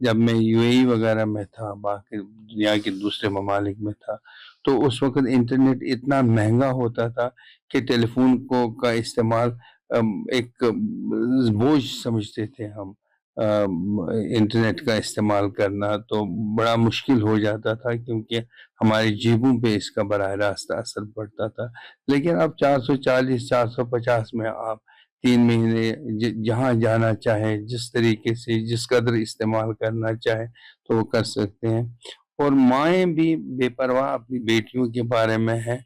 جب میں UAE وغیرہ میں تھا، باقی دنیا کے دوسرے ممالک میں تھا، تو اس وقت انٹرنیٹ اتنا مہنگا ہوتا تھا کہ ٹیلی فون کا استعمال ایک بوجھ سمجھتے تھے ہم۔ انٹرنیٹ کا استعمال کرنا تو بڑا مشکل ہو جاتا تھا، کیونکہ ہماری جیبوں پہ اس کا براہ راست اثر پڑتا تھا۔ لیکن اب 440 450 میں آپ 3 مہینے جہاں جانا چاہے، جس طریقے سے جس قدر استعمال کرنا چاہے تو وہ کر سکتے ہیں۔ اور مائیں بھی بے پرواہ اپنی بیٹیوں کے بارے میں ہیں،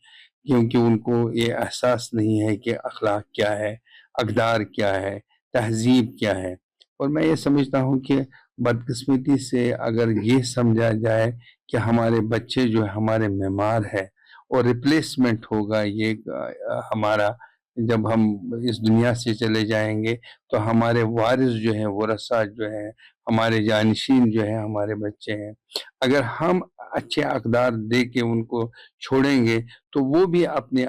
کیونکہ ان کو یہ احساس نہیں ہے کہ اخلاق کیا ہے، اقدار کیا ہے، تہذیب کیا ہے۔ اور میں یہ سمجھتا ہوں کہ بدقسمتی سے اگر یہ سمجھا جائے کہ ہمارے بچے جو ہمارے معمار ہے اور ریپلیسمنٹ ہوگا یہ ہمارا، جب ہم اس دنیا سے چلے جائیں گے تو ہمارے وارث جو ہیں، ورثہ جو ہیں، ہمارے جانشین جو ہیں ہمارے بچے ہیں، اگر ہم اچھے اقدار دے کے ان کو چھوڑیں گے تو وہ بھی اپنے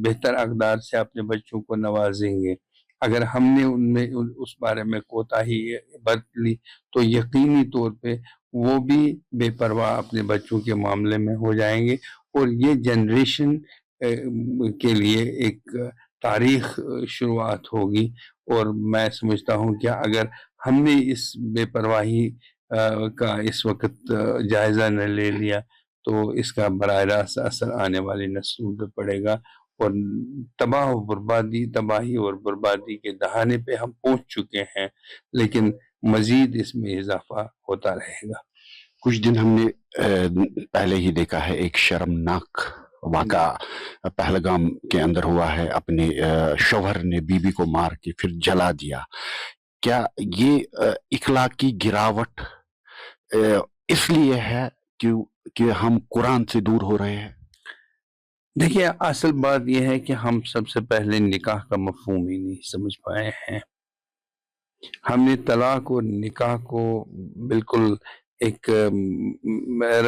بہتر اقدار سے اپنے بچوں کو نوازیں گے۔ اگر ہم نے ان میں اس بارے میں کوتاہی برت لی تو یقینی طور پہ وہ بھی بے پرواہ اپنے بچوں کے معاملے میں ہو جائیں گے، اور یہ جنریشن کے لیے ایک تاریخ شروعات ہوگی۔ اور میں سمجھتا ہوں کہ اگر ہم نے اس بے پرواہی کا اس وقت جائزہ نہ لے لیا تو اس کا براہ راست اثر آنے والی نسلوں پہ پڑے گا، اور تباہی اور بربادی کے دہانے پہ ہم پہنچ چکے ہیں، لیکن مزید اس میں اضافہ ہوتا رہے گا۔ کچھ دن ہم نے پہلے ہی دیکھا ہے ایک شرمناک واقعہ پہلگام کے اندر ہوا ہے، اپنے شوہر نے بیوی کو مار کے پھر جلا دیا۔ کیا یہ اخلاقی گراوٹ اس لیے ہے کہ ہم قرآن سے دور ہو رہے ہیں؟ دیکھیے، اصل بات یہ ہے کہ ہم سب سے پہلے نکاح کا مفہوم ہی نہیں سمجھ پائے ہیں۔ ہم نے طلاق اور نکاح کو بالکل ایک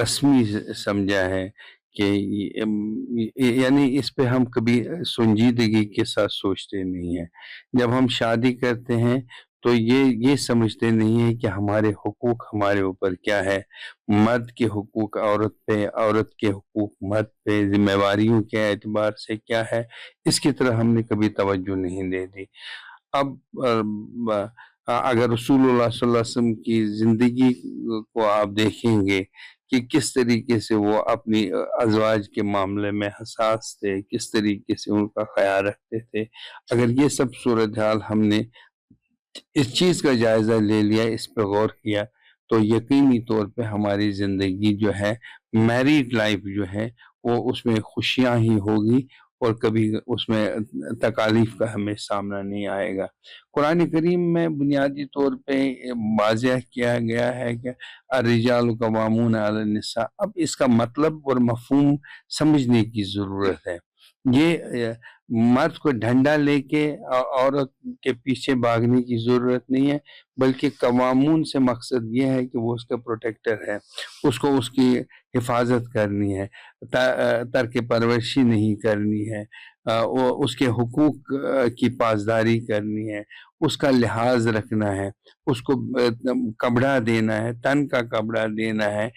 رسمی سمجھا ہے کہ یعنی اس پہ ہم کبھی سنجیدگی کے ساتھ سوچتے نہیں ہیں۔ جب ہم شادی کرتے ہیں تو یہ سمجھتے نہیں ہیں کہ ہمارے حقوق ہمارے اوپر کیا ہے، مرد کے حقوق عورت پہ، عورت کے حقوق مرد پہ، ذمہ داریوں کے اعتبار سے کیا ہے، اس کی طرح ہم نے کبھی توجہ نہیں دے دی۔ اب اگر رسول اللہ صلی اللہ علیہ وسلم کی زندگی کو آپ دیکھیں گے کہ کس طریقے سے وہ اپنی ازواج کے معاملے میں حساس تھے، کس طریقے سے ان کا خیال رکھتے تھے، اگر یہ سب صورتحال ہم نے اس چیز کا جائزہ لے لیا، اس پہ غور کیا، تو یقینی طور پہ ہماری زندگی جو ہے، میریڈ لائف جو ہے، وہ اس میں خوشیاں ہی ہوگی، اور کبھی اس میں تکالیف کا ہمیں سامنا نہیں آئے گا۔ قرآن کریم میں بنیادی طور پہ واضح کیا گیا ہے کہ الرجال قوامون علی النساء۔ اب اس کا مطلب اور مفہوم سمجھنے کی ضرورت ہے۔ یہ مرد کو ڈنڈا لے کے عورت کے پیچھے بھاگنے کی ضرورت نہیں ہے، بلکہ قوامون سے مقصد یہ ہے کہ وہ اس کا پروٹیکٹر ہے، اس کو اس کی حفاظت کرنی ہے، ترک پرورشی نہیں کرنی ہے، اس کے حقوق کی پاسداری کرنی ہے، اس کا لحاظ رکھنا ہے، اس کو کپڑا دینا ہے، تن کا کپڑا دینا ہے،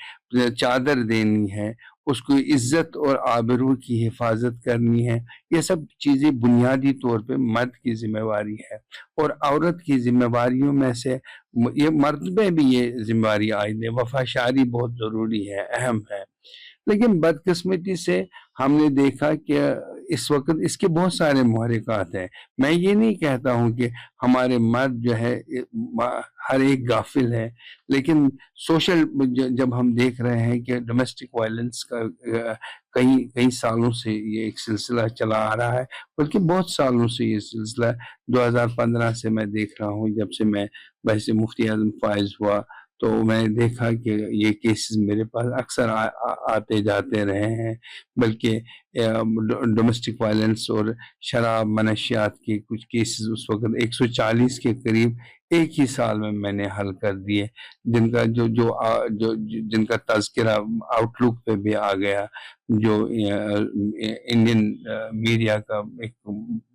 چادر دینی ہے، اس کو عزت اور آبرو کی حفاظت کرنی ہے۔ یہ سب چیزیں بنیادی طور پہ مرد کی ذمہ داری ہے، اور عورت کی ذمہ داریوں میں سے یہ مرد میں بھی یہ ذمہ داری عائد ہے۔ وفاشاری بہت ضروری ہے، اہم ہے، لیکن بدقسمتی سے ہم نے دیکھا کہ اس وقت اس کے بہت سارے محرکات ہیں۔ میں یہ نہیں کہتا ہوں کہ ہمارے مرد جو ہے ہر ایک غافل ہے، لیکن سوشل جب ہم دیکھ رہے ہیں کہ ڈومیسٹک وائلنس کا کئی سالوں سے یہ ایک سلسلہ چلا آ رہا ہے، بلکہ بہت سالوں سے یہ سلسلہ 2015 سے میں دیکھ رہا ہوں، جب سے میں بحث مفتی اعظم فائز ہوا تو میں نے دیکھا کہ یہ کیسز میرے پاس اکثر آتے جاتے رہے ہیں۔ بلکہ ڈومیسٹک وائلنس اور شراب منشیات کے کچھ کیسز اس وقت 140 کے قریب ایک ہی سال میں نے حل کر دیے، جن کا جن کا تذکرہ آؤٹ لک پہ بھی آ گیا، جو انڈین میڈیا کا ایک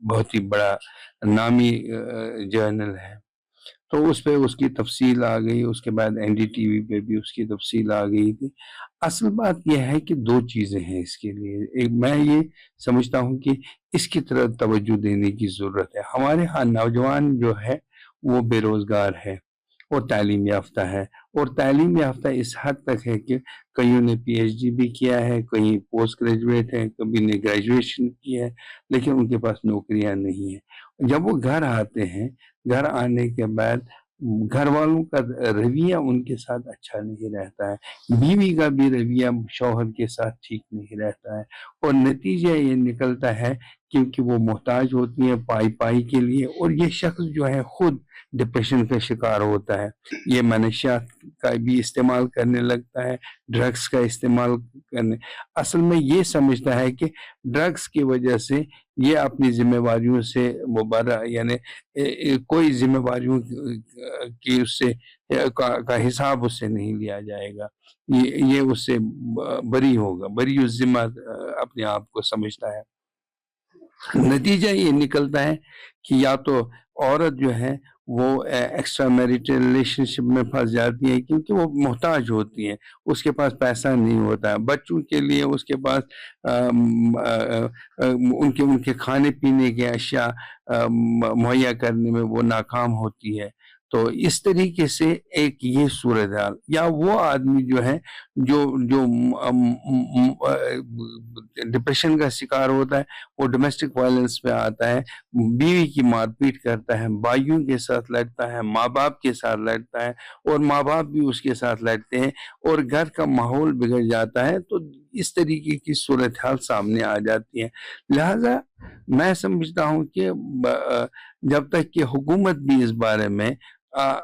بہت ہی بڑا نامی جرنل ہے۔ تو اس پہ اس کی تفصیل آ گئی، اس کے بعد این ڈی ٹی وی پہ بھی اس کی تفصیل آ گئی تھی۔ اصل بات یہ ہے کہ دو چیزیں ہیں اس کے لیے، ایک میں یہ سمجھتا ہوں کہ اس کی طرف توجہ دینے کی ضرورت ہے۔ ہمارے ہاں نوجوان جو ہے وہ بے روزگار ہے اور تعلیم یافتہ ہے، اور تعلیم یافتہ اس حد تک ہے کہ کئیوں نے پی ایچ ڈی بھی کیا ہے، کہیں پوسٹ گریجویٹ ہیں، کبھی نے گریجویشن کی ہے، لیکن ان کے پاس نوکریاں نہیں ہیں۔ جب وہ گھر آتے ہیں، گھر آنے کے بعد گھر والوں کا رویہ ان کے ساتھ اچھا نہیں رہتا ہے، بیوی کا بھی رویہ شوہر کے ساتھ ٹھیک نہیں رہتا ہے، اور نتیجہ یہ نکلتا ہے کیونکہ وہ محتاج ہوتی ہیں پائی پائی کے لیے، اور یہ شخص جو ہے خود ڈپریشن کا شکار ہوتا ہے، یہ منشیات کا بھی استعمال کرنے لگتا ہے، ڈرگس کا استعمال کرنے، اصل میں یہ سمجھتا ہے کہ ڈرگس کی وجہ سے یہ اپنی ذمہ داریوں سے مبارہ، یعنی کوئی ذمہ داریوں کی اس سے کا حساب اس سے نہیں لیا جائے گا، یہ اس سے بری ہوگا، بری الذمہ اپنے آپ کو سمجھتا ہے۔ نتیجہ یہ نکلتا ہے کہ یا تو عورت جو ہے وہ ایکسٹرا میریٹل ریلیشن شپ میں پھنس جاتی ہے کیونکہ وہ محتاج ہوتی ہے، اس کے پاس پیسہ نہیں ہوتا ہے، بچوں کے لیے اس کے پاس ان کے کھانے پینے کے اشیاء مہیا کرنے میں وہ ناکام ہوتی ہے۔ تو اس طریقے سے ایک یہ صورتحال، یا وہ آدمی جو ہے جو ڈپریشن کا شکار ہوتا ہے، وہ ڈومیسٹک وائلنس پہ آتا ہے، بیوی کی مار پیٹ کرتا ہے، بھائیوں کے ساتھ لڑتا ہے، ماں باپ کے ساتھ لڑتا ہے، اور ماں باپ بھی اس کے ساتھ لڑتے ہیں، اور گھر کا ماحول بگڑ جاتا ہے، تو اس طریقے کی صورتحال سامنے آ جاتی ہے۔ لہذا میں سمجھتا ہوں کہ جب تک کہ حکومت بھی اس بارے میں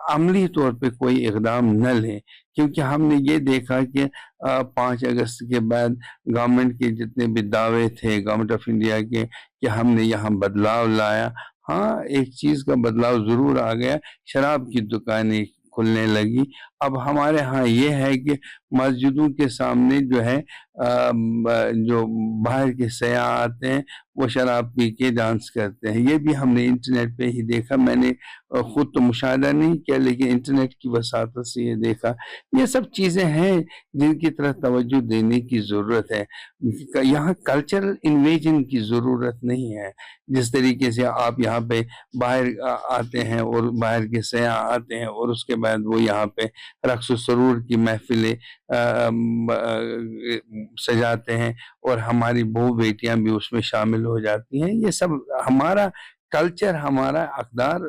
عملی طور پہ کوئی اقدام نہ لے، کیونکہ ہم نے یہ دیکھا کہ 5 اگست کے بعد گورنمنٹ کے جتنے بھی دعوے تھے گورنمنٹ آف انڈیا کے کہ ہم نے یہاں بدلاؤ لایا، ہاں ایک چیز کا بدلاؤ ضرور آ گیا، شراب کی دکانیں کھلنے لگی۔ اب ہمارے ہاں یہ ہے کہ مسجدوں کے سامنے جو ہے جو باہر کے سیاح آتے ہیں وہ شراب پی کے ڈانس کرتے ہیں، یہ بھی ہم نے انٹرنیٹ پہ ہی دیکھا، میں نے خود تو مشاہدہ نہیں کیا لیکن انٹرنیٹ کی وساطت سے یہ دیکھا۔ یہ سب چیزیں ہیں جن کی طرف توجہ دینے کی ضرورت ہے۔ یہاں کلچرل انویژن کی ضرورت نہیں ہے، جس طریقے سے آپ یہاں پہ باہر آتے ہیں اور باہر کے سیاح آتے ہیں اور اس کے بعد وہ یہاں پہ رقص و سرور کی محفلیں سجاتے ہیں اور ہماری بہو بیٹیاں بھی اس میں شامل ہو جاتی ہیں۔ یہ سب ہمارا کلچر، ہمارا اقدار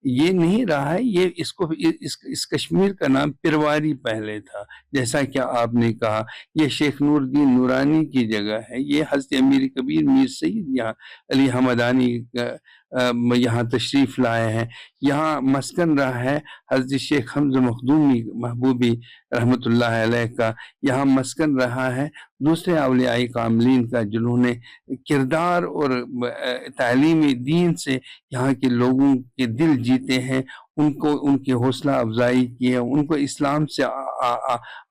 یہ نہیں رہا ہے۔ یہ اس کشمیر کا نام پرواری پہلے تھا، جیسا کہ آپ نے کہا، یہ شیخ نور الدین نورانی کی جگہ ہے، یہ حضرت امیر کبیر میر سید یہاں علی حمدانی یہاں تشریف لائے ہیں، یہاں مسکن رہا ہے حضرت شیخ حمزہ مخدومی محبوبی رحمۃ اللہ علیہ کا، یہاں مسکن رہا ہے دوسرے اولیاء کاملین کا جنہوں نے کردار اور تعلیم دین سے یہاں کے لوگوں کے دل جیتے ہیں، ان کی حوصلہ افزائی کی ہے، ان کو اسلام سے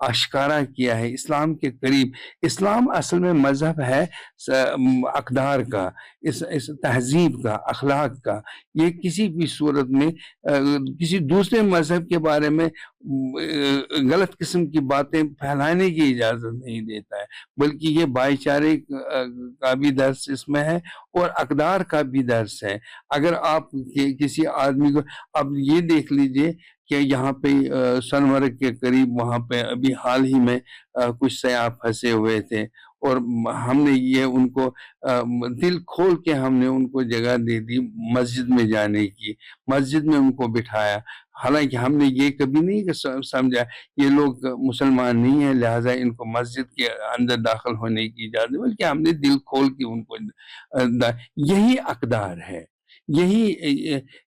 آشکارا کیا ہے، اسلام کے قریب۔ اسلام اصل میں مذہب ہے اقدار کا، اس تہذیب کا، اخلاق کا۔ یہ کسی بھی صورت میں کسی دوسرے مذہب کے بارے میں غلط قسم کی باتیں پھیلانے کی اجازت نہیں دیتا ہے، بلکہ یہ بھائی چارے کا بھی درس اس میں ہے اور اقدار کا بھی درس ہے۔ اگر آپ کسی آدمی کو، اب یہ دیکھ لیجئے کہ یہاں پہ سنمرگ کے قریب وہاں پہ ابھی حال ہی میں کچھ سیاح پھنسے ہوئے تھے، اور ہم نے یہ ان کو دل کھول کے ہم نے ان کو جگہ دے دی مسجد میں جانے کی، مسجد میں ان کو بٹھایا، حالانکہ ہم نے یہ کبھی نہیں سمجھا یہ لوگ مسلمان نہیں ہیں لہٰذا ان کو مسجد کے اندر داخل ہونے کی اجازت، بلکہ ہم نے دل کھول کے ان کو یہی اقدار ہے،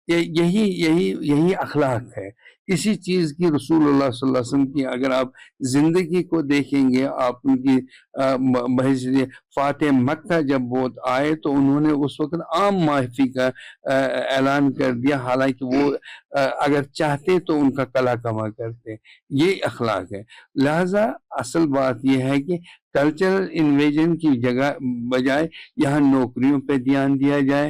یہی اخلاق ہے۔ اسی چیز کی رسول اللہ صلی اللہ علیہ وسلم کی اگر آپ زندگی کو دیکھیں گے، آپ ان کی فاتح مکہ جب وہ آئے تو انہوں نے اس وقت عام معافی کا اعلان کر دیا، حالانکہ وہ اگر چاہتے تو ان کا کلا کما کرتے۔ یہ اخلاق ہے۔ لہذا اصل بات یہ ہے کہ کلچرل انویژن کی جگہ بجائے یہاں نوکریوں پہ دھیان دیا جائے،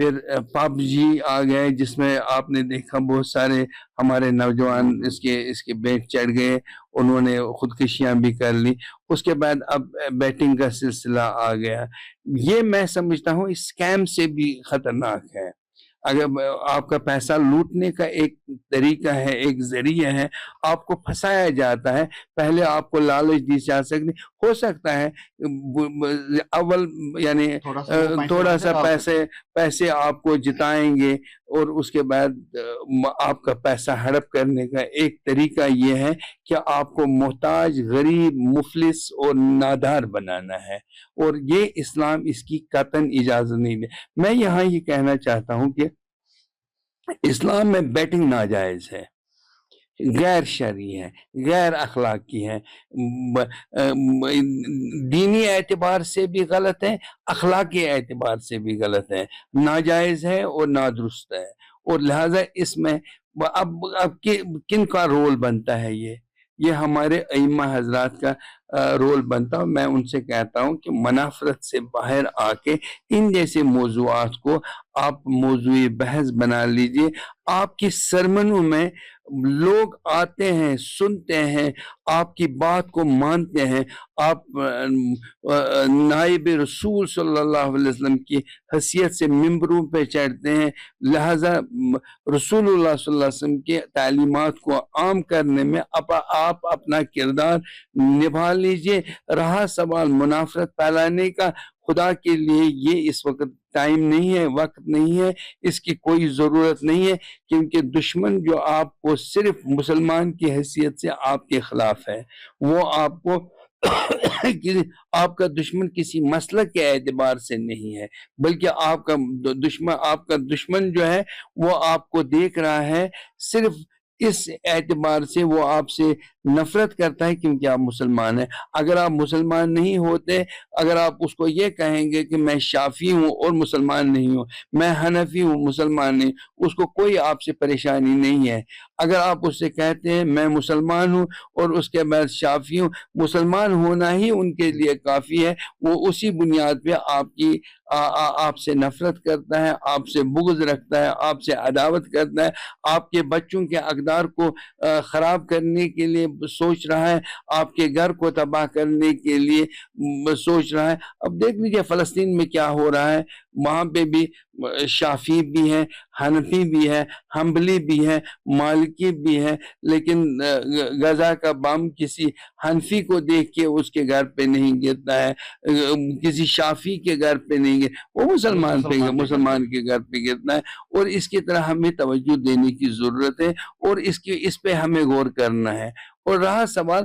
پھر پب جی آ گئے جس میں آپ نے دیکھا بہت سارے ہمارے نوجوان اس کے بیٹ چڑھ گئے, انہوں نے خودکشیاں بھی کر لی. اس کے بعد اب بیٹنگ کا سلسلہ آ گیا. یہ میں سمجھتا ہوں اسکیم سے بھی خطرناک ہے. اگر آپ کا پیسہ لوٹنے کا ایک طریقہ ہے, ایک ذریعہ ہے, آپ کو پھنسایا جاتا ہے. پہلے آپ کو لالچ دی جا سکتی, ہو سکتا ہے اول یعنی تھوڑا سا پیسے آپ کو جتائیں گے, اور اس کے بعد آپ کا پیسہ ہڑپ کرنے کا ایک طریقہ یہ ہے کہ آپ کو محتاج, غریب, مفلس اور نادار بنانا ہے, اور یہ اسلام اس کی قطعاً اجازت نہیں دے. میں یہاں یہ کہنا چاہتا ہوں کہ اسلام میں بیٹنگ ناجائز ہے, غیر شرعی ہے, غیر اخلاقی ہے, دینی اعتبار سے بھی غلط ہے, اخلاقی اعتبار سے بھی غلط ہے, ناجائز ہے اور نادرست ہے. اور لہذا اس میں اب کن کا رول بنتا ہے؟ یہ ہمارے ائمہ حضرات کا رول بنتا ہے. میں ان سے کہتا ہوں کہ منافرت سے باہر آ کے ان جیسے موضوعات کو آپ موضوع بحث بنا لیجئے. آپ کی سرمنوں میں لوگ آتے ہیں, سنتے ہیں, آپ کی بات کو مانتے ہیں. آپ نائب رسول صلی اللہ علیہ وسلم کی حیثیت سے ممبروں پہ چڑھتے ہیں, لہذا رسول اللہ صلی اللہ علیہ وسلم کی تعلیمات کو عام کرنے میں آپ اپنا کردار نبھا لیجئے. رہا سوال منافرت پھیلانے کا, خدا کے لیے یہ اس وقت ٹائم نہیں ہے, وقت نہیں ہے, اس کی کوئی ضرورت نہیں ہے, کیونکہ دشمن جو آپ کو صرف مسلمان کی حیثیت سے آپ کے خلاف ہے, وہ آپ کو آپ کا دشمن کسی مسلک کے اعتبار سے نہیں ہے, بلکہ آپ کا دشمن جو ہے وہ آپ کو دیکھ رہا ہے صرف اس اعتبار سے, وہ آپ سے نفرت کرتا ہے کیونکہ آپ مسلمان ہیں. اگر آپ مسلمان نہیں ہوتے, اگر آپ اس کو یہ کہیں گے کہ میں شافعی ہوں اور مسلمان نہیں ہوں, میں حنفی ہوں مسلمان نہیں, اس کو کوئی آپ سے پریشانی نہیں ہے. اگر آپ اس سے کہتے ہیں میں مسلمان ہوں اور اس کے بعد شافعی ہوں, مسلمان ہونا ہی ان کے لیے کافی ہے. وہ اسی بنیاد پہ آپ سے نفرت کرتا ہے, آپ سے بغض رکھتا ہے, آپ سے عداوت کرتا ہے, آپ کے بچوں کے اقدار کو خراب کرنے کے لیے سوچ رہا ہے, آپ کے گھر کو تباہ کرنے کے لیے سوچ رہا ہے. اب دیکھ لیجیے فلسطین میں کیا ہو رہا ہے, وہاں پہ بھی شافعی بھی ہے, حنفی بھی ہے, حنبلی بھی ہے, مالکی بھی ہے, لیکن غزہ کا بم کسی حنفی کو دیکھ کے اس کے گھر پہ نہیں گرتا ہے, کسی شافعی کے گھر پہ نہیں گرتا, وہ مسلمان کے گھر پہ گرتا ہے. اور اس کی طرح ہمیں توجہ دینے کی ضرورت ہے, اور اس پہ ہمیں غور کرنا ہے. اور رہا سوال,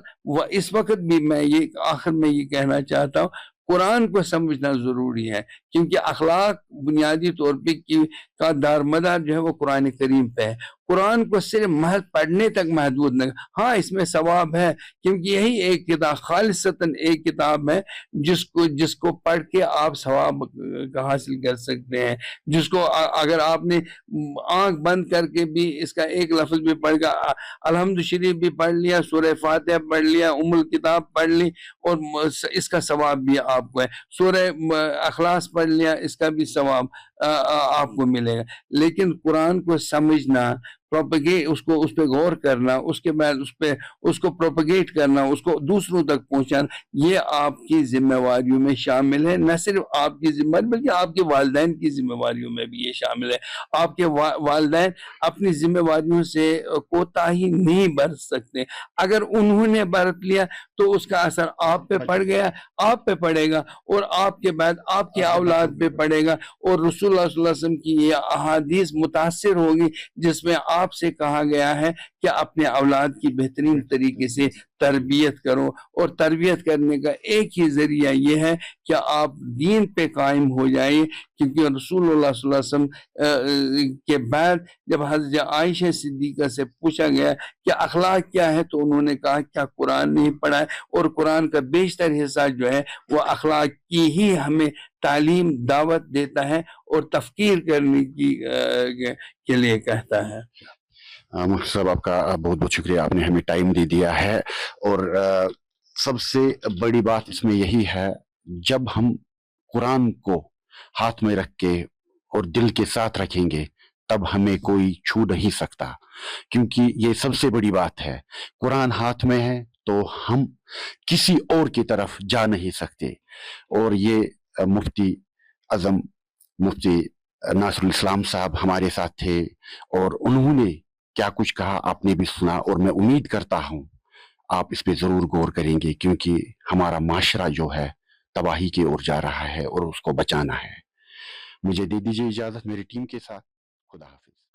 اس وقت بھی میں آخر میں یہ کہنا چاہتا ہوں, قرآن کو سمجھنا ضروری ہے, کیونکہ اخلاق بنیادی طور پہ کا دارمدار جو ہے وہ قرآن کریم پہ ہے. قرآن کو صرف محض پڑھنے تک محدود نہ, ہاں اس میں ثواب ہے, کیونکہ یہی ایک کتاب خالصتاً ایک کتاب ہے جس کو پڑھ کے آپ ثواب حاصل کر سکتے ہیں, جس کو اگر آپ نے آنکھ بند کر کے بھی اس کا ایک لفظ بھی پڑھ گا, الحمد شریف بھی پڑھ لیا, سورہ فاتحہ پڑھ لیا, الکتاب پڑھ لی, اور اس کا ثواب بھی آپ کو ہے. سورہ اخلاص پڑھ لیا, اس کا بھی ثواب آپ کو ملے گا. لیکن قرآن کو سمجھنا, اس پہ غور کرنا, اس کے بعد اس کو پروپیگیٹ کرنا, اس کو دوسروں تک پہنچانا, یہ آپ کی ذمہ داریوں میں شامل ہے. نہ صرف آپ کی ذمہ داری بلکہ آپ کے والدین کی ذمہ داریوں میں بھی یہ شامل ہے. آپ کے والدین اپنی ذمہ داریوں سے کوتاہی نہیں برت سکتے. اگر انہوں نے برت لیا تو اس کا اثر آپ پہ پڑ گیا, آپ پہ پڑے گا, اور آپ کے بعد آپ کے اولاد پہ پڑے گا. اور رسول اللہ صلی اللہ علیہ وسلم کی یہ احادیث متاثر ہوگی جس میں آپ سے کہا گیا ہے کہ اپنے اولاد کی بہترین طریقے سے تربیت کرو, اور تربیت کرنے کا ایک ہی ذریعہ یہ ہے کہ آپ دین پہ قائم ہو جائیں. کیونکہ رسول اللہ صلی اللہ علیہ وسلم کے بعد جب حضرت عائشہ صدیقہ سے پوچھا گیا کہ اخلاق کیا ہے, تو انہوں نے کہا کیا قرآن نہیں پڑھا ہے, اور قرآن کا بیشتر حصہ جو ہے وہ اخلاق کی ہی ہمیں تعلیم دعوت دیتا ہے اور تفکیر کرنے کے لیے کہتا ہے. مفتی صاحب آپ کا بہت بہت شکریہ, آپ نے ہمیں ٹائم دے دیا ہے. اور سب سے بڑی بات اس میں یہی ہے, جب ہم قرآن کو ہاتھ میں رکھ کے اور دل کے ساتھ رکھیں گے تب ہمیں کوئی چھو نہیں سکتا، کیونکہ یہ سب سے بڑی بات ہے۔ قرآن ہاتھ میں ہے تو ہم کسی اور کی طرف جا نہیں سکتے۔ اور یہ مفتی اعظم مفتی ناصر الاسلام صاحب ہمارے ساتھ تھے، اور انہوں نے کیا کچھ کہا آپ نے بھی سنا، اور میں امید کرتا ہوں آپ اس پہ ضرور غور کریں گے، کیونکہ ہمارا معاشرہ جو ہے تباہی کی اور جا رہا ہے اور اس کو بچانا ہے۔ مجھے دے دیجیے اجازت میری ٹیم کے ساتھ۔ خدا حافظ۔